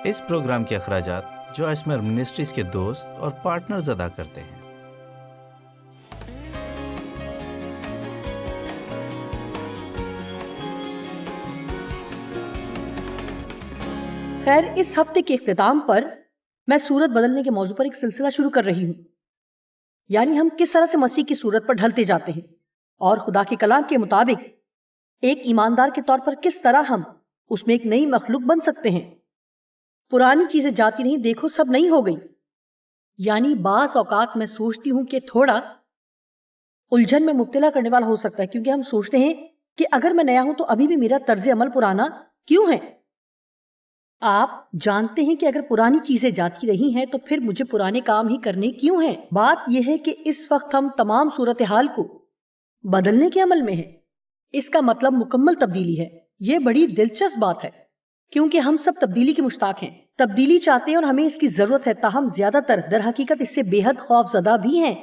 اس programme کے اخراجات جو اسمر منسٹریز کے دوست اور پارٹنرز ادا کرتے ہیں۔ خیر، اس ہفتے کے اختتام پر میں صورت بدلنے کے موضوع پر ایک سلسلہ شروع کر رہی ہوں، یعنی ہم کس طرح سے مسیح کی صورت پر ڈھلتے جاتے ہیں اور خدا کے کلام کے مطابق ایک ایماندار کے طور پر کس طرح ہم اس میں ایک نئی مخلوق بن سکتے ہیں۔ پرانی چیزیں جاتی نہیں، دیکھو سب نئی ہو گئی۔ یعنی بعض اوقات میں سوچتی ہوں کہ تھوڑا الجھن میں مبتلا کرنے والا ہو سکتا ہے، کیونکہ ہم سوچتے ہیں کہ اگر میں نیا ہوں تو ابھی بھی میرا طرز عمل پرانا کیوں ہے؟ آپ جانتے ہیں کہ اگر پرانی چیزیں جاتی رہی ہیں تو پھر مجھے پرانے کام ہی کرنے کیوں ہیں؟ بات یہ ہے کہ اس وقت ہم تمام صورتحال کو بدلنے کے عمل میں ہیں۔ اس کا مطلب مکمل تبدیلی ہے۔ یہ بڑی دلچسپ بات ہے کیونکہ ہم سب تبدیلی کے مشتاق ہیں، تبدیلی چاہتے ہیں اور ہمیں اس کی ضرورت ہے، تاہم زیادہ تر در حقیقت اس سے بے حد خوف زدہ بھی ہیں۔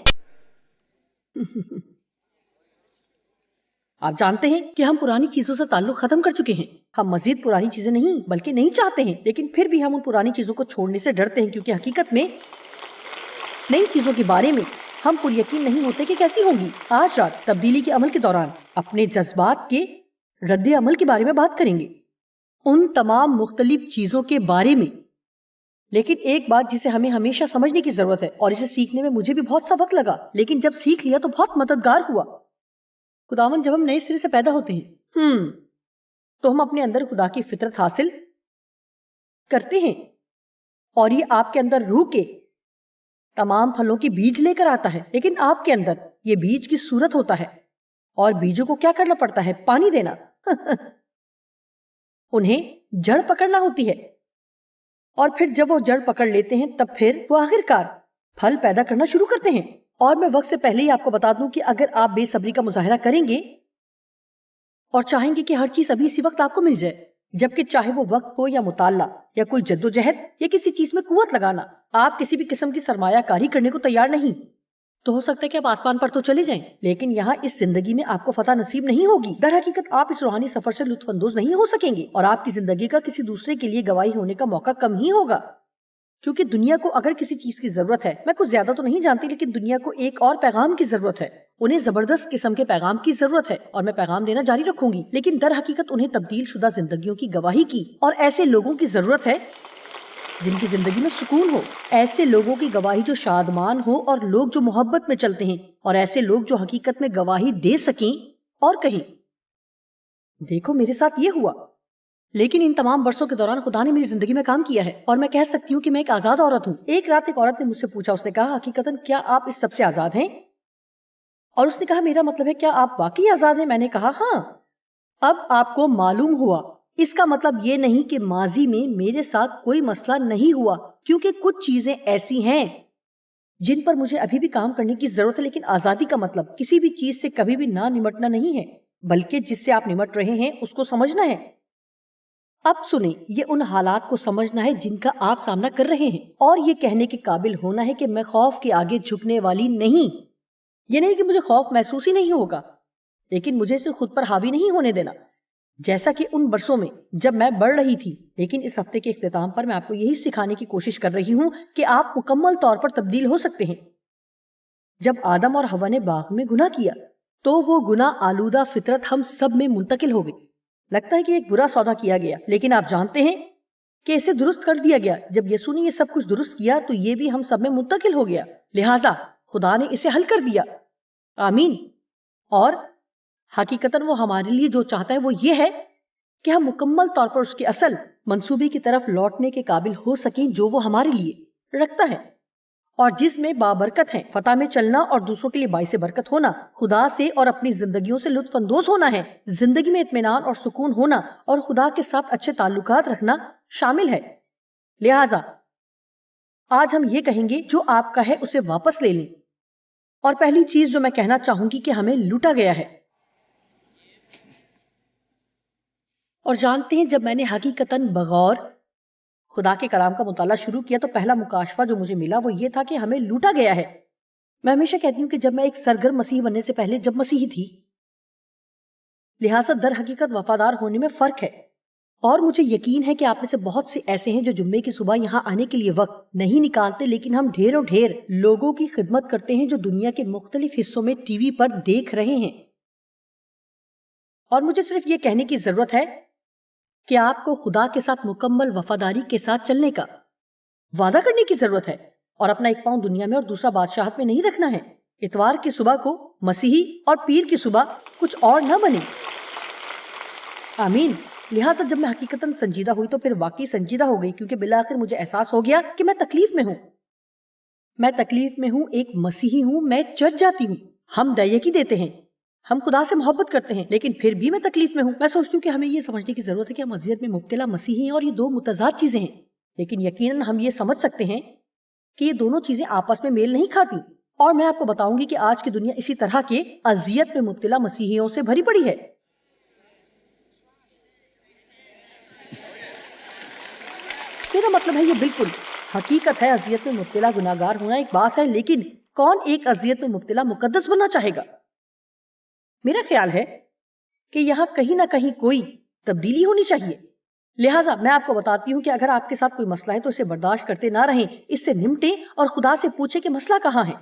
آپ جانتے ہیں کہ ہم پرانی چیزوں سے تعلق ختم کر چکے ہیں۔ ہم مزید پرانی چیزیں نہیں بلکہ نہیں چاہتے ہیں، لیکن پھر بھی ہم ان پرانی چیزوں کو چھوڑنے سے ڈرتے ہیں، کیونکہ حقیقت میں نئی چیزوں کے بارے میں ہم پر یقین نہیں ہوتے کہ کیسی ہوں گی۔ آج رات تبدیلی کے عمل کے دوران اپنے جذبات کے رد عمل کے بارے میں بات کریں گے، ان تمام مختلف چیزوں کے بارے میں۔ لیکن ایک بات جسے ہمیں ہمیشہ سمجھنے کی ضرورت ہے، اور اسے سیکھنے میں مجھے بھی بہت سا وقت لگا، لیکن جب سیکھ لیا تو بہت مددگار ہوا۔ خداوند جب ہم نئے سرے سے پیدا ہوتے ہیں تو ہم اپنے اندر خدا کی فطرت حاصل کرتے ہیں، اور یہ آپ کے اندر روح کے تمام پھلوں کی بیج لے کر آتا ہے۔ لیکن آپ کے اندر یہ بیج کی صورت ہوتا ہے، اور بیجوں کو کیا کرنا پڑتا ہے؟ پانی دینا انہیں جڑ پکڑنا ہوتی ہے، اور پھر جب وہ جڑ پکڑ لیتے ہیں تب پھر وہ آخرکار پھل پیدا کرنا شروع کرتے ہیں۔ اور میں وقت سے پہلے ہی آپ کو بتا دوں کہ اگر آپ بے صبری کا مظاہرہ کریں گے اور چاہیں گے کہ ہر چیز ابھی اسی وقت آپ کو مل جائے، جبکہ چاہے وہ وقت ہو یا مطالعہ یا کوئی جد و جہد یا کسی چیز میں قوت لگانا، آپ کسی بھی قسم کی سرمایہ کاری کرنے کو تیار نہیں، تو ہو سکتا ہے کہ آپ آسمان پر تو چلے جائیں، لیکن یہاں اس زندگی میں آپ کو فتح نصیب نہیں ہوگی۔ در حقیقت آپ اس روحانی سفر سے لطف اندوز نہیں ہو سکیں گے، اور آپ کی زندگی کا کسی دوسرے کے لیے گواہی ہونے کا موقع کم ہی ہوگا، کیونکہ دنیا کو اگر کسی چیز کی ضرورت ہے، میں کچھ زیادہ تو نہیں جانتی، لیکن دنیا کو ایک اور پیغام کی ضرورت ہے، انہیں زبردست قسم کے پیغام کی ضرورت ہے، اور میں پیغام دینا جاری رکھوں گی، لیکن در حقیقت انہیں تبدیل شدہ زندگیوں کی گواہی کی اور ایسے لوگوں کی ضرورت ہے جن کی زندگی میں سکون ہو، ایسے لوگوں کی گواہی جو شادمان ہو، اور لوگ جو محبت میں چلتے ہیں، اور ایسے لوگ جو حقیقت میں گواہی دے سکیں اور کہیں دیکھو میرے ساتھ یہ ہوا۔ لیکن ان تمام برسوں کے دوران خدا نے میری زندگی میں کام کیا ہے، اور میں کہہ سکتی ہوں کہ میں ایک آزاد عورت ہوں۔ ایک رات ایک عورت نے مجھ سے پوچھا، اس نے کہا حقیقتاً کیا آپ اس سب سے آزاد ہیں؟ اور اس نے کہا میرا مطلب ہے کیا آپ واقعی آزاد ہیں؟ میں نے کہا ہاں۔ اب آپ کو معلوم ہوا، اس کا مطلب یہ نہیں کہ ماضی میں میرے ساتھ کوئی مسئلہ نہیں ہوا، کیونکہ کچھ چیزیں ایسی ہیں جن پر مجھے ابھی بھی کام کرنے کی ضرورت ہے، لیکن آزادی کا مطلب کسی بھی چیز سے کبھی بھی نہ نمٹنا نہیں ہے، بلکہ جس سے آپ نمٹ رہے ہیں اس کو سمجھنا ہے۔ اب سنیں، یہ ان حالات کو سمجھنا ہے جن کا آپ سامنا کر رہے ہیں، اور یہ کہنے کے قابل ہونا ہے کہ میں خوف کے آگے جھکنے والی نہیں۔ یہ نہیں کہ مجھے خوف محسوس ہی نہیں ہوگا، لیکن مجھے اسے خود پر حاوی نہیں ہونے دینا، جیسا کہ ان برسوں میں جب میں بڑھ رہی تھی۔ لیکن اس ہفتے کے اختتام پر میں آپ کو یہی سکھانے کی کوشش کر رہی ہوں کہ آپ مکمل طور پر تبدیل ہو سکتے ہیں۔ جب آدم اور حوا نے باغ میں گناہ کیا تو وہ گناہ آلودہ فطرت ہم سب میں منتقل ہو گئی۔ لگتا ہے کہ ایک برا سودا کیا گیا، لیکن آپ جانتے ہیں کہ اسے درست کر دیا گیا۔ جب یسوع نے یہ سب کچھ درست کیا تو یہ بھی ہم سب میں منتقل ہو گیا، لہٰذا خدا نے اسے حل کر دیا۔ آمین۔ اور حقیقتاً وہ ہمارے لیے جو چاہتا ہے وہ یہ ہے کہ ہم مکمل طور پر اس کے اصل منصوبے کی طرف لوٹنے کے قابل ہو سکیں جو وہ ہمارے لیے رکھتا ہے، اور جس میں بابرکت ہیں۔ فتح میں چلنا اور دوسروں کے لیے باعث برکت ہونا، خدا سے اور اپنی زندگیوں سے لطف اندوز ہونا ہے، زندگی میں اطمینان اور سکون ہونا اور خدا کے ساتھ اچھے تعلقات رکھنا شامل ہے۔ لہٰذا آج ہم یہ کہیں گے جو آپ کا ہے اسے واپس لے لیں، اور پہلی چیز جو میں کہنا چاہوں گی کہ ہمیں لوٹا گیا ہے۔ اور جانتے ہیں جب میں نے حقیقتاً بغور خدا کے کلام کا مطالعہ شروع کیا تو پہلا مکاشفہ جو مجھے ملا وہ یہ تھا کہ ہمیں لوٹا گیا ہے۔ میں ہمیشہ کہتی ہوں کہ جب میں ایک سرگرم مسیحی بننے سے پہلے جب مسیحی تھی، لہٰذا در حقیقت وفادار ہونے میں فرق ہے، اور مجھے یقین ہے کہ آپ میں سے بہت سے ایسے ہیں جو جمعے کی صبح یہاں آنے کے لیے وقت نہیں نکالتے، لیکن ہم ڈھیروں ڈھیر لوگوں کی خدمت کرتے ہیں جو دنیا کے مختلف حصوں میں ٹی وی پر دیکھ رہے ہیں، اور مجھے صرف یہ کہنے کی ضرورت ہے کہ آپ کو خدا کے ساتھ مکمل وفاداری کے ساتھ چلنے کا وعدہ کرنے کی ضرورت ہے، اور اپنا ایک پاؤں دنیا میں اور دوسرا بادشاہت میں نہیں رکھنا ہے۔ اتوار کی صبح کو مسیحی اور پیر کی صبح کچھ اور نہ بنے۔ آمین۔ لہٰذا جب میں حقیقتاً سنجیدہ ہوئی تو پھر واقعی سنجیدہ ہو گئی، کیونکہ بالآخر مجھے احساس ہو گیا کہ میں تکلیف میں ہوں۔ میں تکلیف میں ہوں، ایک مسیحی ہوں، میں چرچ جاتی ہوں، ہم دیکی دیتے ہیں، ہم خدا سے محبت کرتے ہیں، لیکن پھر بھی میں تکلیف میں ہوں۔ میں سوچتی ہوں کہ ہمیں یہ سمجھنے کی ضرورت ہے کہ ہم اذیت میں مبتلا مسیحی ہیں، اور یہ دو متضاد چیزیں ہیں، لیکن یقیناً ہم یہ سمجھ سکتے ہیں کہ یہ دونوں چیزیں آپس میں میل نہیں کھاتی۔ اور میں آپ کو بتاؤں گی کہ آج کی دنیا اسی طرح کے اذیت میں مبتلا مسیحیوں سے بھری پڑی ہے۔ میرا مطلب ہے یہ بالکل حقیقت ہے، اذیت میں مبتلا گناہگار ہونا ایک بات ہے، لیکن کون ایک اذیت میں مبتلا مقدس بننا چاہے گا؟ میرا خیال ہے کہ یہاں کہیں نہ کہیں کوئی تبدیلی ہونی چاہیے۔ لہٰذا میں آپ کو بتاتی ہوں کہ اگر آپ کے ساتھ کوئی مسئلہ ہے تو اسے برداشت کرتے نہ رہیں، اس سے نمٹیں اور خدا سے پوچھیں کہ مسئلہ کہاں ہے،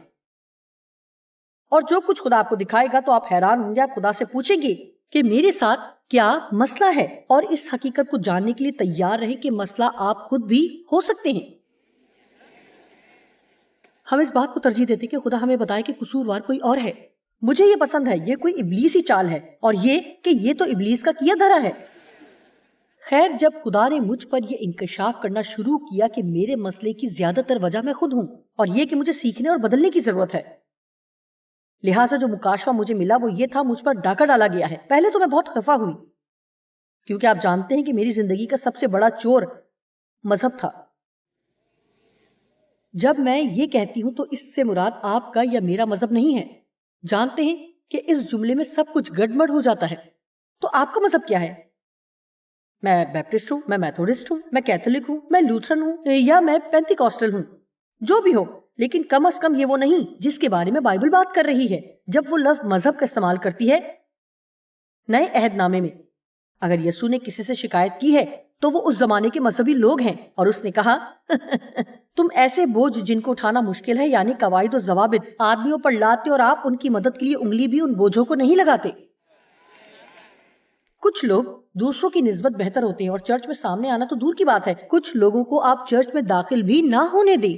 اور جو کچھ خدا آپ کو دکھائے گا تو آپ حیران ہوں گے۔ آپ خدا سے پوچھیں گے کہ میرے ساتھ کیا مسئلہ ہے، اور اس حقیقت کو جاننے کے لیے تیار رہیں کہ مسئلہ آپ خود بھی ہو سکتے ہیں۔ ہم اس بات کو ترجیح دیتے کہ خدا ہمیں بتائے کہ قصوروار کوئی اور ہے۔ مجھے یہ پسند ہے، یہ کوئی ابلیسی چال ہے، اور یہ کہ یہ تو ابلیس کا کیا دھرا ہے۔ خیر، جب خدا نے مجھ پر یہ انکشاف کرنا شروع کیا کہ میرے مسئلے کی زیادہ تر وجہ میں خود ہوں، اور یہ کہ مجھے سیکھنے اور بدلنے کی ضرورت ہے، لہٰذا جو مکاشفہ مجھے ملا وہ یہ تھا، مجھ پر ڈاکہ ڈالا گیا ہے۔ پہلے تو میں بہت خفا ہوئی، کیونکہ آپ جانتے ہیں کہ میری زندگی کا سب سے بڑا چور مذہب تھا۔ جب میں یہ کہتی ہوں تو اس سے مراد آپ کا یا میرا مذہب نہیں ہے۔ جانتے ہیں کہ اس جملے میں سب کچھ گڑبڑ ہو جاتا ہے۔ تو آپ کا مذہب کیا ہے؟ میں بیپٹسٹ ہوں، میں میتھوڈسٹ ہوں، میں کیتھولک ہوں، میں لوتھرن ہوں، یا میں پینتیکوسٹل ہوں، جو بھی ہو، لیکن کم از کم یہ وہ نہیں جس کے بارے میں بائبل بات کر رہی ہے جب وہ لفظ مذہب کا استعمال کرتی ہے نئے عہد نامے میں۔ اگر یسوع نے کسی سے شکایت کی ہے تو وہ اس زمانے کے مذہبی لوگ ہیں، اور اس نے کہا تم ایسے بوجھ جن کو اٹھانا مشکل ہے، یعنی قواعد و ضوابط آدمیوں پر لاتے، اور آپ ان کی مدد کے لیے انگلی بھی ان بوجھوں کو نہیں لگاتے۔ کچھ لوگ دوسروں کی نسبت بہتر ہوتے ہیں، اور چرچ میں سامنے آنا تو دور کی بات ہے، کچھ لوگوں کو آپ چرچ میں داخل بھی نہ ہونے دیں۔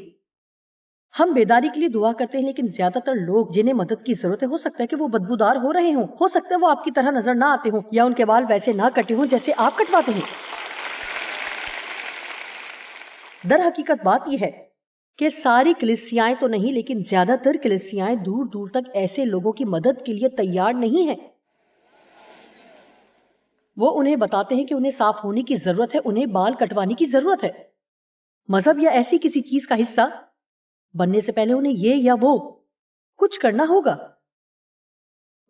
ہم بیداری کے لیے دعا کرتے ہیں، لیکن زیادہ تر لوگ جنہیں مدد کی ضرورت ہے، ہو سکتا ہے کہ وہ بدبودار ہو رہے ہوں، ہو سکتا ہے وہ آپ کی طرح نظر نہ آتے ہوں، یا ان کے بال ویسے نہ کٹے ہوں جیسے آپ کٹواتے ہیں۔ در حقیقت بات یہ ہے کہ ساری کلیسیائیں تو نہیں، لیکن زیادہ تر کلیسیائیں دور دور تک ایسے لوگوں کی مدد کے لیے تیار نہیں ہیں۔ وہ انہیں بتاتے ہیں کہ انہیں صاف ہونے کی ضرورت ہے، انہیں بال کٹوانے کی ضرورت ہے۔ مذہب یا ایسی کسی چیز کا حصہ بننے سے پہلے انہیں یہ یا وہ کچھ کرنا ہوگا۔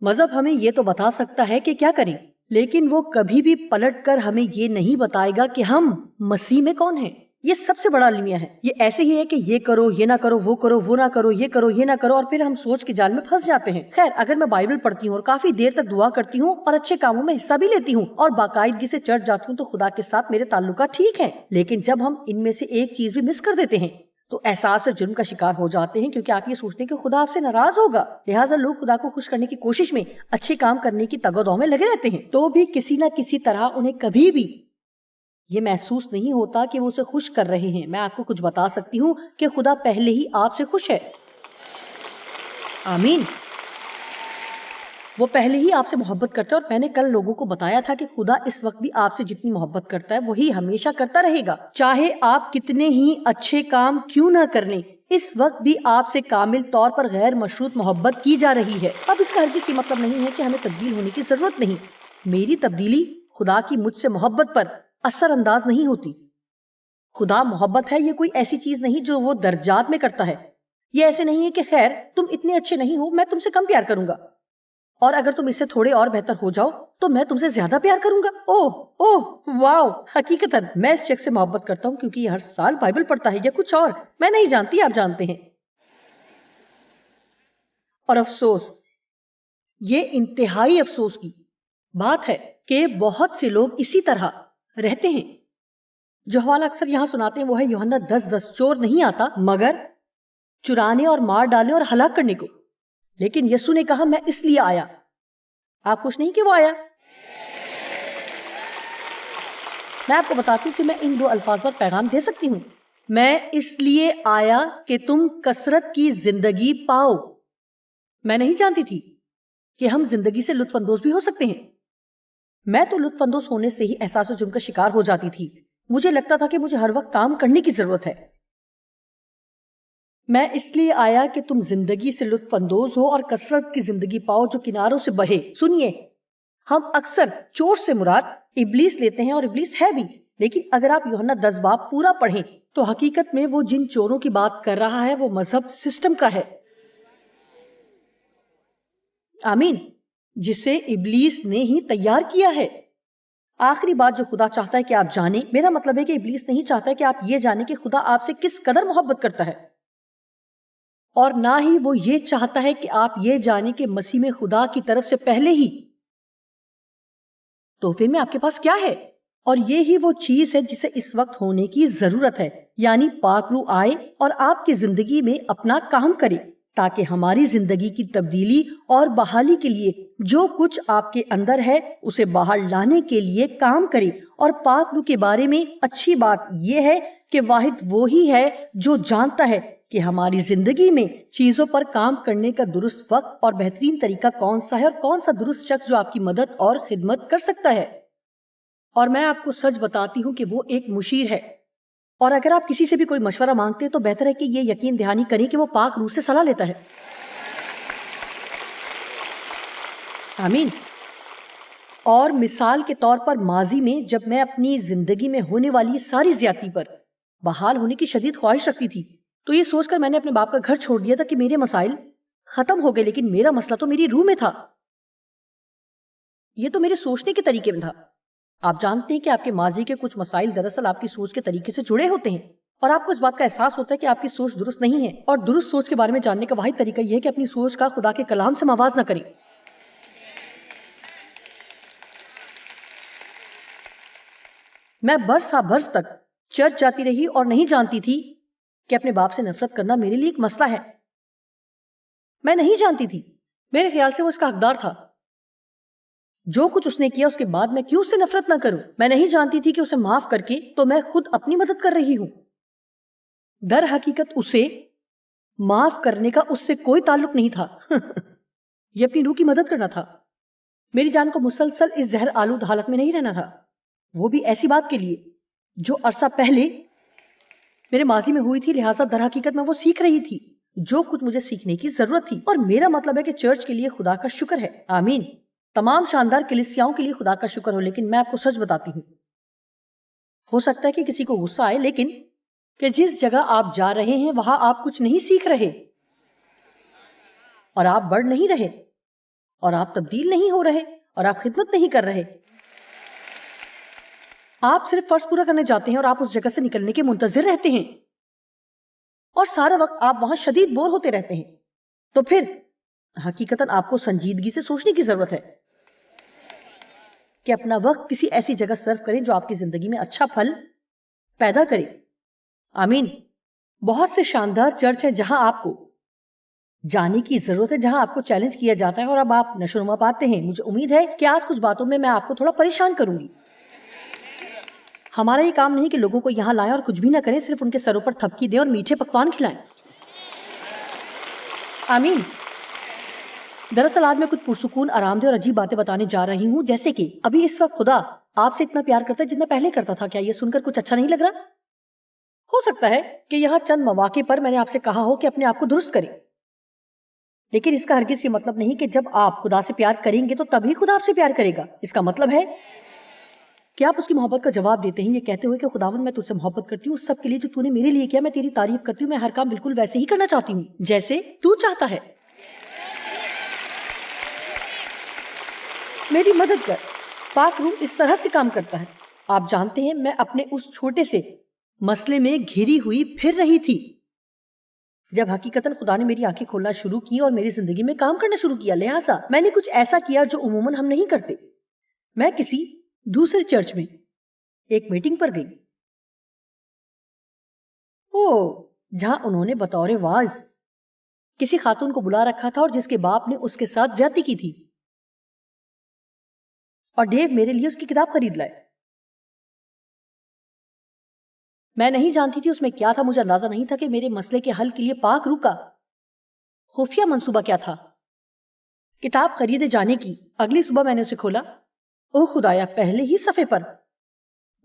مذہب ہمیں یہ تو بتا سکتا ہے کہ کیا کریں، لیکن وہ کبھی بھی پلٹ کر ہمیں یہ نہیں بتائے گا کہ ہم مسیح میں کون ہیں۔ یہ سب سے بڑا المیہ ہے۔ یہ ایسے ہی ہے کہ یہ کرو، یہ نہ کرو، وہ کرو، وہ نہ کرو، یہ کرو، یہ نہ کرو، اور پھر ہم سوچ کے جال میں پھنس جاتے ہیں۔ خیر، اگر میں بائبل پڑھتی ہوں اور کافی دیر تک دعا کرتی ہوں اور اچھے کاموں میں حصہ بھی لیتی ہوں اور باقاعدگی سے چرچ جاتی ہوں تو خدا کے ساتھ میرے تعلقات ٹھیک ہیں، لیکن جب ہم ان میں سے ایک چیز بھی مس کر دیتے ہیں تو احساس اور جرم کا شکار ہو جاتے ہیں، کیونکہ آپ یہ سوچتے ہیں کہ خدا آپ سے ناراض ہوگا۔ لہٰذا لوگ خدا کو خوش کرنے کی کوشش میں اچھے کام کرنے کی تگ و دو میں لگے رہتے ہیں، تو بھی کسی نہ کسی طرح انہیں کبھی بھی یہ محسوس نہیں ہوتا کہ وہ اسے خوش کر رہے ہیں۔ میں آپ کو کچھ بتا سکتی ہوں کہ خدا پہلے ہی آپ سے خوش ہے۔ آمین۔ وہ پہلے ہی آپ سے محبت کرتا ہے، اور میں نے کل لوگوں کو بتایا تھا کہ خدا اس وقت بھی آپ سے جتنی محبت کرتا ہے وہی ہمیشہ کرتا رہے گا، چاہے آپ کتنے ہی اچھے کام کیوں نہ کر لیں۔ اس وقت بھی آپ سے کامل طور پر غیر مشروط محبت کی جا رہی ہے۔ اب اس کا ہرگز یہ مطلب نہیں ہے کہ ہمیں تبدیل ہونے کی ضرورت نہیں۔ میری تبدیلی خدا کی مجھ سے محبت پر اثر انداز نہیں ہوتی۔ خدا محبت ہے، یہ کوئی ایسی چیز نہیں جو وہ درجات میں کرتا ہے۔ یہ ایسے نہیں ہے کہ خیر تم اتنے اچھے نہیں ہو، میں تم سے کم پیار کروں گا، اور اگر تم اس سے تھوڑے اور بہتر ہو جاؤ تو میں تم سے زیادہ پیار کروں گا۔ اوہ واو، حقیقتاً میں اس شخص سے محبت کرتا ہوں کیونکہ یہ ہر سال بائبل پڑھتا ہے یا کچھ اور، میں نہیں جانتی، آپ جانتے ہیں۔ اور افسوس، یہ انتہائی افسوس کی بات ہے کہ بہت سے لوگ اسی طرح رہتے ہیں. جو حوالہ اکثر یہاں سناتے ہیں وہ ہے یوحنا 10:10. چور نہیں آتا مگر چرانے اور مار ڈالنے اور ہلاک کرنے کو. لیکن یسوع نے کہا میں اس لیے آیا. آپ خوش نہیں کہ وہ آیا؟ میں آپ کو بتاتی ہوں کہ میں ان 2 الفاظ پر پیغام دے سکتی ہوں. میں اس لیے آیا کہ تم کثرت کی زندگی پاؤ. میں نہیں جانتی تھی کہ ہم زندگی سے لطف اندوز بھی ہو سکتے ہیں. میں تو لطف اندوز ہونے سے ہی احساس جرم کا شکار ہو جاتی تھی. مجھے لگتا تھا کہ مجھے ہر وقت کام کرنے کی ضرورت ہے. میں اس لیے آیا کہ تم زندگی سے لطف اندوز ہو اور کثرت کی زندگی پاؤ جو کناروں سے بہے. سنیے، ہم اکثر چور سے مراد ابلیس لیتے ہیں اور ابلیس ہے بھی. لیکن اگر آپ یوحنا 10 باب پورا پڑھیں تو حقیقت میں وہ جن چوروں کی بات کر رہا ہے وہ مذہب سسٹم کا ہے. آمین. جسے ابلیس نے ہی تیار کیا ہے. آخری بات جو خدا چاہتا ہے کہ آپ جانیں، میرا مطلب ہے کہ ابلیس نہیں چاہتا کہ آپ یہ جانیں کہ خدا آپ سے کس قدر محبت کرتا ہے، اور نہ ہی وہ یہ چاہتا ہے کہ آپ یہ جانیں کہ مسیح میں خدا کی طرف سے پہلے ہی تحفے میں آپ کے پاس کیا ہے. اور یہی وہ چیز ہے جسے اس وقت ہونے کی ضرورت ہے، یعنی پاک روح آئے اور آپ کی زندگی میں اپنا کام کرے تاکہ ہماری زندگی کی تبدیلی اور بحالی کے لیے جو کچھ آپ کے اندر ہے اسے باہر لانے کے لیے کام کرے. اور پاک روح کے بارے میں اچھی بات یہ ہے کہ واحد وہی ہے جو جانتا ہے کہ ہماری زندگی میں چیزوں پر کام کرنے کا درست وقت اور بہترین طریقہ کون سا ہے اور کون سا درست شخص جو آپ کی مدد اور خدمت کر سکتا ہے. اور میں آپ کو سچ بتاتی ہوں کہ وہ ایک مشیر ہے. اور اگر آپ کسی سے بھی کوئی مشورہ مانگتے ہیں تو بہتر ہے کہ یہ یقین دہانی کریں کہ وہ پاک روح سے صلاح لیتا ہے. آمین. اور مثال کے طور پر ماضی میں جب میں اپنی زندگی میں ہونے والی ساری زیادتی پر بحال ہونے کی شدید خواہش رکھتی تھی تو یہ سوچ کر میں نے اپنے باپ کا گھر چھوڑ دیا تھا کہ میرے مسائل ختم ہو گئے، لیکن میرا مسئلہ تو میری روح میں تھا. یہ تو میرے سوچنے کے طریقے میں تھا. آپ جانتے ہیں کہ آپ کے ماضی کے کچھ مسائل دراصل آپ کی سوچ کے طریقے سے جڑے ہوتے ہیں، اور آپ کو اس بات کا احساس ہوتا ہے کہ آپ کی سوچ درست نہیں ہے. اور درست سوچ کے بارے میں جاننے کا واحد طریقہ یہ ہے کہ اپنی سوچ کا خدا کے کلام سے موازنہ کریں. میں برسا برس تک چرچ جاتی رہی اور نہیں جانتی تھی کہ اپنے باپ سے نفرت کرنا میرے لیے ایک مسئلہ ہے. میں نہیں جانتی تھی. میرے خیال سے وہ اس کا حقدار تھا. جو کچھ اس نے کیا اس کے بعد میں کیوں اس سے نفرت نہ کروں. میں نہیں جانتی تھی کہ اسے معاف کر کے تو میں خود اپنی مدد کر رہی ہوں. در حقیقت اسے معاف کرنے کا اس سے کوئی تعلق نہیں تھا. یہ اپنی روح کی مدد کرنا تھا. میری جان کو مسلسل اس زہر آلود حالت میں نہیں رہنا تھا، وہ بھی ایسی بات کے لیے جو عرصہ پہلے میرے ماضی میں ہوئی تھی. لہٰذا در حقیقت میں وہ سیکھ رہی تھی جو کچھ مجھے سیکھنے کی ضرورت تھی. اور میرا مطلب ہے کہ چرچ کے لیے خدا کا شکر ہے. آمین. تمام شاندار کلیسیاؤں کے لیے خدا کا شکر ہو. لیکن میں آپ کو سچ بتاتی ہوں، ہو سکتا ہے کہ کسی کو غصہ آئے، لیکن کہ جس جگہ آپ جا رہے ہیں وہاں آپ کچھ نہیں سیکھ رہے، اور آپ بڑھ نہیں رہے، اور آپ تبدیل نہیں ہو رہے، اور آپ خدمت نہیں کر رہے. آپ صرف فرض پورا کرنے جاتے ہیں اور آپ اس جگہ سے نکلنے کے منتظر رہتے ہیں، اور سارا وقت آپ وہاں شدید بور ہوتے رہتے ہیں. تو پھر حقیقتاً آپ کو سنجیدگی سے سوچنے کی ضرورت ہے کہ اپنا وقت کسی ایسی جگہ صرف کریں جو آپ کی زندگی میں اچھا پھل پیدا کرے. آمین. بہت سے شاندار چرچ ہیں جہاں آپ کو جانے کی ضرورت ہے، جہاں آپ کو چیلنج کیا جاتا ہے اور اب آپ نشو و نما پاتے ہیں. مجھے امید ہے کہ آج کچھ باتوں میں آپ کو تھوڑا پریشان کروں گی. ہمارا یہ کام نہیں کہ لوگوں کو یہاں لائیں اور کچھ بھی نہ کریں، صرف ان کے سروں پر تھپکی دیں اور میٹھے پکوان کھلائیں. آمین. دراصل آج میں کچھ پرسکون، آرام دہ اور عجیب باتیں بتانے جا رہی ہوں، جیسے کہ ابھی اس وقت خدا آپ سے اتنا پیار کرتا ہے جتنا پہلے کرتا تھا. کیا یہ سن کر کچھ اچھا نہیں لگ رہا؟ ہو سکتا ہے کہ یہاں چند مواقع پر میں نے آپ سے کہا ہو کہ اپنے آپ کو درست کریں، لیکن اس کا ہرگز یہ مطلب نہیں کہ جب آپ خدا سے پیار کریں گے تو تبھی خدا آپ سے پیار کرے گا. اس کا مطلب ہے کہ آپ اس کی محبت کا جواب دیتے ہیں یہ کہتے ہوئے کہ خداوند میں تجھ سے محبت کرتی ہوں، اس سب کے لیے جو تو نے میرے لیے کیا میں تیری تعریف کرتی ہوں، میں ہر کام بالکل ویسے ہی کرنا چاہتی ہوں جیسے تو چاہتا ہے. میری مدد کر. پاک روح اس طرح سے کام کرتا ہے. آپ جانتے ہیں میں اپنے اس چھوٹے سے مسئلے میں گھری ہوئی پھر رہی تھی جب حقیقتاً خدا نے میری آنکھیں کھولنا شروع کی اور میری زندگی میں کام کرنا شروع کیا. لہٰذا میں نے کچھ ایسا کیا جو عموماً ہم نہیں کرتے. میں کسی دوسرے چرچ میں ایک میٹنگ پر گئی، جہاں انہوں نے بطور واعظ کسی خاتون کو بلا رکھا تھا اور جس کے باپ نے اس کے ساتھ زیادتی کی تھی، اور ڈیو میرے لیے اس کی کتاب خرید لائے۔ میں نہیں جانتی تھی اس میں کیا تھا، مجھے اندازہ نہیں تھا کہ میرے مسئلے کے حل کے لیے پاک روح کا خفیہ منصوبہ کیا تھا۔ کتاب خریدے جانے کی اگلی صبح میں نے اسے کھولا، خدایا، پہلے ہی صفحے پر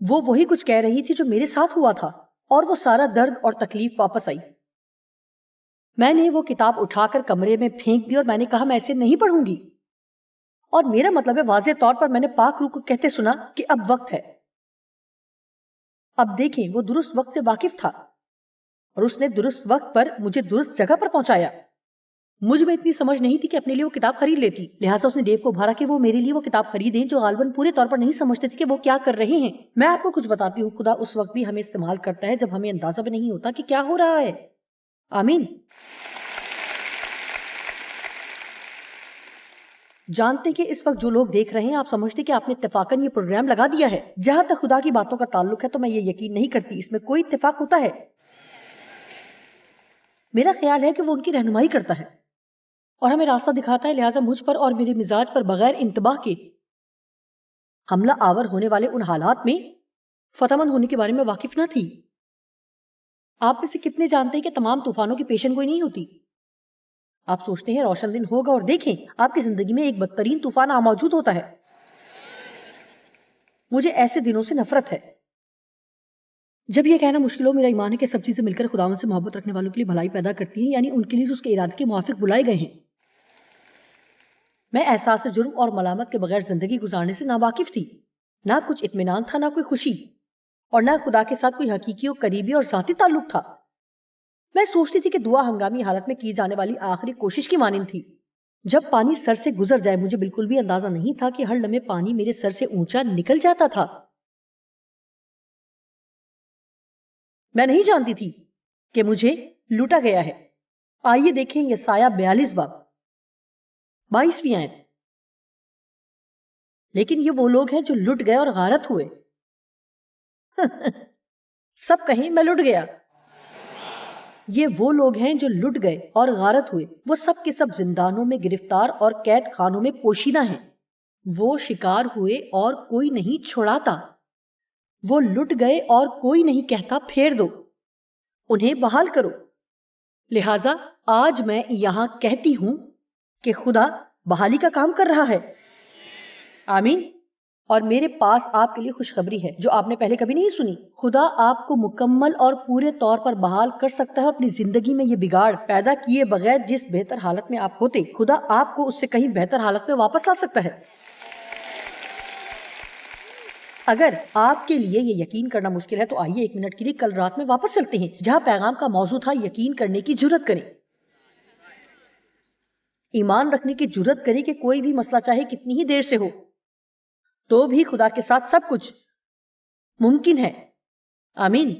وہ وہی کچھ کہہ رہی تھی جو میرے ساتھ ہوا تھا، اور وہ سارا درد اور تکلیف واپس آئی۔ میں نے وہ کتاب اٹھا کر کمرے میں پھینک دی اور میں نے کہا میں اسے نہیں پڑھوں گی، اور میرا مطلب ہے واضح طور پر میں نے پاک روح کو کہتے سنا کہ اب وقت ہے۔ اب دیکھیں، وہ درست وقت سے واقف تھا اور اس نے درست وقت پر مجھے درست جگہ پر پہنچایا۔ مجھ میں اتنی سمجھ نہیں تھی کہ اپنے لیے وہ کتاب خرید لیتی، لہٰذا اس نے ڈیو کو ابھارا کہ وہ میرے لیے وہ کتاب خریدیں جو غالباً پورے طور پر نہیں سمجھتے تھے کہ وہ کیا کر رہے ہیں۔ میں آپ کو کچھ بتاتی ہوں، خدا اس وقت بھی ہمیں استعمال کرتا ہے جب ہمیں اندازہ بھی نہیں ہوتا کہ کیا ہو رہا ہے۔ آمین۔ جانتے کہ اس وقت جو لوگ دیکھ رہے ہیں، آپ سمجھتے کہ آپ نے اتفاقاً یہ پروگرام لگا دیا ہے۔ جہاں تک خدا کی باتوں کا تعلق ہے تو میں یہ یقین نہیں کرتی اس میں کوئی اتفاق ہوتا ہے۔ میرا خیال ہے کہ وہ ان کی رہنمائی کرتا ہے اور ہمیں راستہ دکھاتا ہے، لہٰذا مجھ پر اور میرے مزاج پر بغیر انتباہ کے حملہ آور ہونے والے ان حالات میں فتح مند ہونے کے بارے میں واقف نہ تھی۔ آپ میں سے کتنے جانتے ہیں کہ تمام طوفانوں کی پیشن گوئی نہیں ہوتی؟ آپ سوچتے ہیں روشن دن ہوگا اور دیکھیں آپ کی زندگی میں ایک بدترین طوفان موجود ہوتا ہے۔ مجھے ایسے دنوں سے نفرت ہے جب یہ کہنا مشکل ہو۔ میرا ایمان ہے کہ سب چیزیں مل کر خداوند سے محبت رکھنے والوں کے لیے بھلائی پیدا کرتی ہیں، یعنی ان کے لیے جو اس کے ارادے کے موافق بلائے گئے ہیں۔ میں احساس جرم اور ملامت کے بغیر زندگی گزارنے سے ناواقف تھی، نہ کچھ اطمینان تھا، نہ کوئی خوشی، اور نہ خدا کے ساتھ کوئی حقیقی اور قریبی اور ذاتی تعلق تھا۔ میں سوچتی تھی کہ دعا ہنگامی حالت میں کی جانے والی آخری کوشش کی مانند تھی۔ جب پانی سر سے گزر جائے، مجھے بالکل بھی اندازہ نہیں تھا کہ ہر لمحے پانی میرے سر سے اونچا نکل جاتا تھا۔ میں نہیں جانتی تھی کہ مجھے لوٹا گیا ہے۔ آئیے دیکھیں یسایہ 42 باب 22ویں آیت۔ لیکن یہ وہ لوگ ہیں جو لٹ گئے اور غارت ہوئے۔ سب کہیں میں لٹ گیا۔ یہ وہ لوگ ہیں جو لٹ گئے اور غارت ہوئے، وہ سب کے سب زندانوں میں گرفتار اور قید خانوں میں پوشیدہ ہیں۔ وہ شکار ہوئے اور کوئی نہیں چھڑاتا، وہ لٹ گئے اور کوئی نہیں کہتا پھیر دو، انہیں بحال کرو۔ لہٰذا آج میں یہاں کہتی ہوں کہ خدا بحالی کا کام کر رہا ہے۔ آمین۔ اور میرے پاس آپ کے لیے خوشخبری ہے جو آپ نے پہلے کبھی نہیں سنی۔ خدا آپ کو مکمل اور پورے طور پر بحال کر سکتا ہے، اور اپنی زندگی میں یہ بگاڑ پیدا کیے بغیر جس بہتر حالت میں آپ ہوتے، خدا آپ کو اس سے کہیں بہتر حالت میں واپس لا سکتا ہے۔ اگر آپ کے لیے یہ یقین کرنا مشکل ہے تو آئیے ایک منٹ کے لیے کل رات میں واپس چلتے ہیں جہاں پیغام کا موضوع تھا یقین کرنے کی جرات کریں، ایمان رکھنے کی جرات کریں کہ کوئی بھی مسئلہ چاہے کتنی ہی دیر سے ہو تو بھی خدا کے ساتھ سب کچھ ممکن ہے۔ آمین۔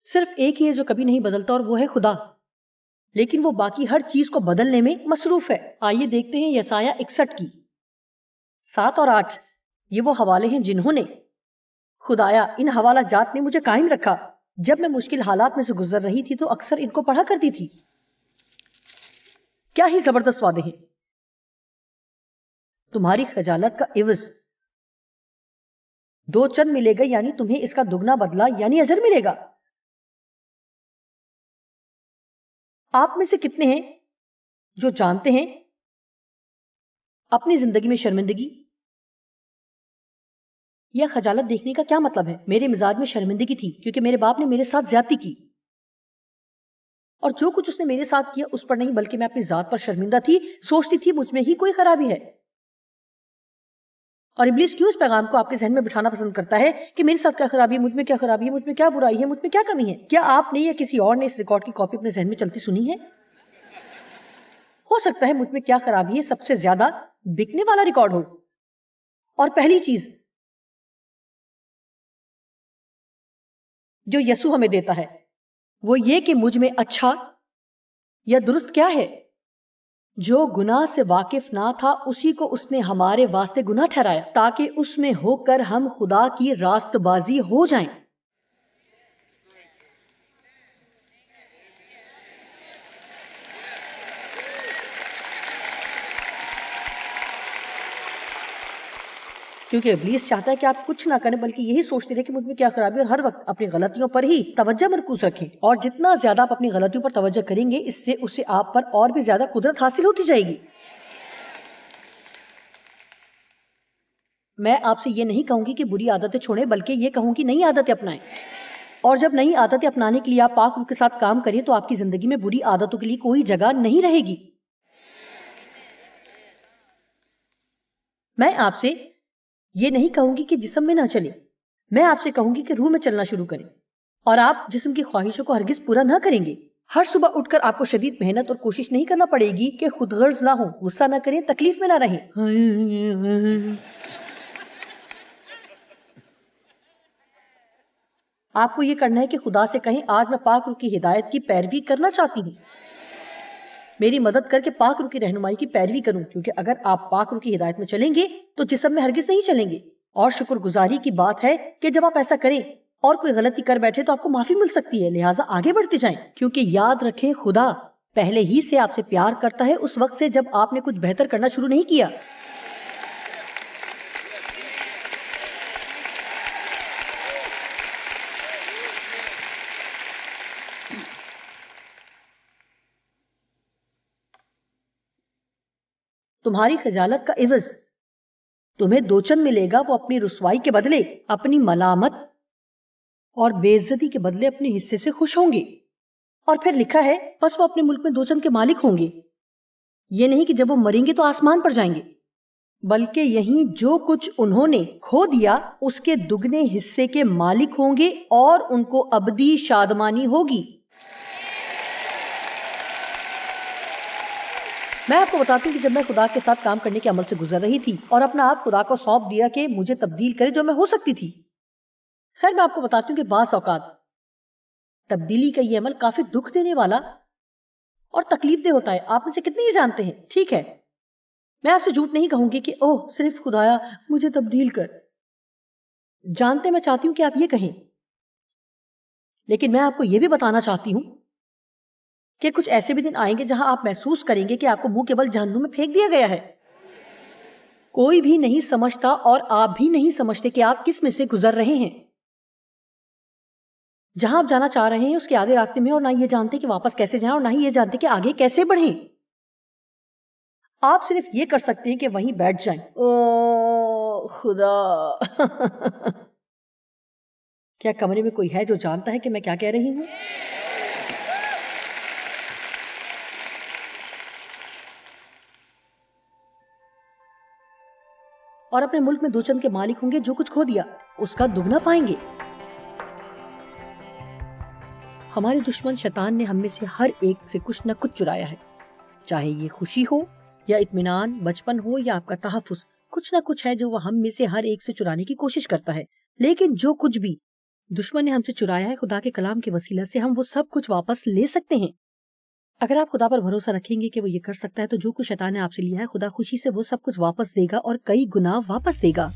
صرف ایک ہی ہے جو کبھی نہیں بدلتا اور وہ ہے خدا، لیکن وہ باقی ہر چیز کو بدلنے میں مصروف ہے۔ آئیے دیکھتے ہیں یسایہ 61 کی 7 اور 8۔ یہ وہ حوالے ہیں جنہوں نے خدایا ان حوالہ جات نے مجھے قائم رکھا۔ جب میں مشکل حالات میں سے گزر رہی تھی تو اکثر ان کو پڑھا کرتی تھی۔ کیا ہی زبردست وعدے ہیں۔ تمہاری خجالت کا عوض 2 چند ملے گا، یعنی تمہیں اس کا دگنا بدلہ یعنی اجر ملے گا۔ آپ میں سے کتنے ہیں جو جانتے ہیں اپنی زندگی میں شرمندگی یا خجالت دیکھنے کا کیا مطلب ہے؟ میرے مزاج میں شرمندگی تھی کیونکہ میرے باپ نے میرے ساتھ زیادتی کی، اور جو کچھ اس نے میرے ساتھ کیا اس پر نہیں بلکہ میں اپنی ذات پر شرمندہ تھی، سوچتی تھی مجھ میں ہی کوئی خرابی ہے۔ اور ابلیس کیوں اس پیغام کو آپ کے ذہن میں بٹھانا پسند کرتا ہے کہ میرے ساتھ کیا خرابی ہے، مجھ میں کیا خرابی ہے، مجھ میں کیا برائی ہے، مجھ میں کیا کمی ہے؟ کیا آپ نے یا کسی اور نے اس ریکارڈ کی کاپی اپنے ذہن میں چلتی سنی ہے؟ ہو سکتا ہے مجھ میں کیا خرابی ہے سب سے زیادہ بکنے والا ریکارڈ ہو۔ اور پہلی چیز جو یسوع ہمیں دیتا ہے وہ یہ کہ مجھ میں اچھا یا درست کیا ہے۔ جو گناہ سے واقف نہ تھا اسی کو اس نے ہمارے واسطے گناہ ٹھہرایا تاکہ اس میں ہو کر ہم خدا کی راست بازی ہو جائیں۔ کیونکہ ابلیس چاہتا ہے کہ آپ کچھ نہ کریں بلکہ یہی سوچتے رہے کہ مجھ میں کیا خرابی، اور ہر وقت اپنی غلطیوں پر ہی توجہ مرکوز رکھیں، اور جتنا زیادہ آپ اپنی غلطیوں پر توجہ کریں گے اس سے اسے آپ پر اور بھی زیادہ قدرت حاصل ہوتی جائے گی۔ میں آپ سے یہ نہیں کہوں گی کہ بری عادتیں چھوڑیں، بلکہ یہ کہوں گی نئی عادتیں اپنائیں، اور جب نئی عادتیں اپنانے کے لیے آپ پاک روح کے ساتھ کام کریں تو آپ کی زندگی میں بری عادتوں کے لیے کوئی جگہ نہیں رہے گی۔ میں آپ سے یہ نہیں کہوں گی کہ جسم میں نہ چلے، میں آپ سے کہوں گی کہ روح میں چلنا شروع کریں، اور آپ جسم کی خواہشوں کو ہرگز پورا نہ کریں گے۔ ہر صبح اٹھ کر آپ کو شدید محنت اور کوشش نہیں کرنا پڑے گی کہ خود غرض نہ ہوں، غصہ نہ کریں، تکلیف میں نہ رہیں۔ آپ کو یہ کرنا ہے کہ خدا سے کہیں آج میں پاک روح کی ہدایت کی پیروی کرنا چاہتی ہوں، میری مدد کر کے پاک روح کی رہنمائی کی پیروی کروں، کیونکہ اگر آپ پاک روح کی ہدایت میں چلیں گے تو جسم میں ہرگز نہیں چلیں گے۔ اور شکر گزاری کی بات ہے کہ جب آپ ایسا کریں اور کوئی غلطی کر بیٹھے تو آپ کو معافی مل سکتی ہے، لہٰذا آگے بڑھتے جائیں، کیونکہ یاد رکھیں خدا پہلے ہی سے آپ سے پیار کرتا ہے، اس وقت سے جب آپ نے کچھ بہتر کرنا شروع نہیں کیا۔ تمہاری خجالت کا عوض تمہیں دو چند ملے گا، وہ اپنی رسوائی کے بدلے اپنی ملامت اور بے عزتی کے بدلے اپنے حصے سے خوش ہوں گے۔ اور پھر لکھا ہے بس وہ اپنے ملک میں دو چند کے مالک ہوں گے، یہ نہیں کہ جب وہ مریں گے تو آسمان پر جائیں گے، بلکہ یہیں جو کچھ انہوں نے کھو دیا اس کے دگنے حصے کے مالک ہوں گے اور ان کو ابدی شادمانی ہوگی۔ میں آپ کو بتاتی ہوں کہ جب میں خدا کے ساتھ کام کرنے کے عمل سے گزر رہی تھی اور اپنا آپ خدا کو سونپ دیا کہ مجھے تبدیل کرے جو میں ہو سکتی تھی، خیر میں آپ کو بتاتی ہوں کہ بعض اوقات تبدیلی کا یہ عمل کافی دکھ دینے والا اور تکلیف دہ ہوتا ہے۔ آپ میں سے کتنے ہی جانتے ہیں؟ ٹھیک ہے، میں آپ سے جھوٹ نہیں کہوں گی کہ اوہ صرف خدایا مجھے تبدیل کر۔ جانتے میں چاہتی ہوں کہ آپ یہ کہیں، لیکن میں آپ کو یہ بھی بتانا چاہتی ہوں کہ کچھ ایسے بھی دن آئیں گے جہاں آپ محسوس کریں گے کہ آپ کو منہ کے بل جہنم میں پھینک دیا گیا ہے۔ کوئی بھی نہیں سمجھتا اور آپ بھی نہیں سمجھتے کہ آپ کس میں سے گزر رہے ہیں۔ جہاں آپ جانا چاہ رہے ہیں اس کے آدھے راستے میں، اور نہ یہ جانتے کہ واپس کیسے جائیں اور نہ ہی یہ جانتے کہ آگے کیسے بڑھیں۔ آپ صرف یہ کر سکتے ہیں کہ وہیں بیٹھ جائیں۔ او خدا کیا کمرے میں کوئی ہے جو جانتا ہے کہ میں کیا کہہ رہی ہوں؟ اور اپنے ملک میں دو چند کے مالک ہوں گے، جو کچھ کھو دیا اس کا دگنا پائیں گے۔ ہمارے دشمن شیطان نے ہم میں سے ہر ایک سے کچھ نہ کچھ چرایا ہے، چاہے یہ خوشی ہو یا اطمینان، بچپن ہو یا آپ کا تحفظ، کچھ نہ کچھ ہے جو وہ ہم میں سے ہر ایک سے چرانے کی کوشش کرتا ہے۔ لیکن جو کچھ بھی دشمن نے ہم سے چرایا ہے، خدا کے کلام کے وسیلہ سے ہم وہ سب کچھ واپس لے سکتے ہیں۔ اگر آپ خدا پر بھروسہ رکھیں گے کہ وہ یہ کر سکتا ہے تو جو کچھ شیطان نے آپ سے لیا ہے، خدا خوشی سے وہ سب کچھ واپس دے گا اور کئی گنا واپس دے گا۔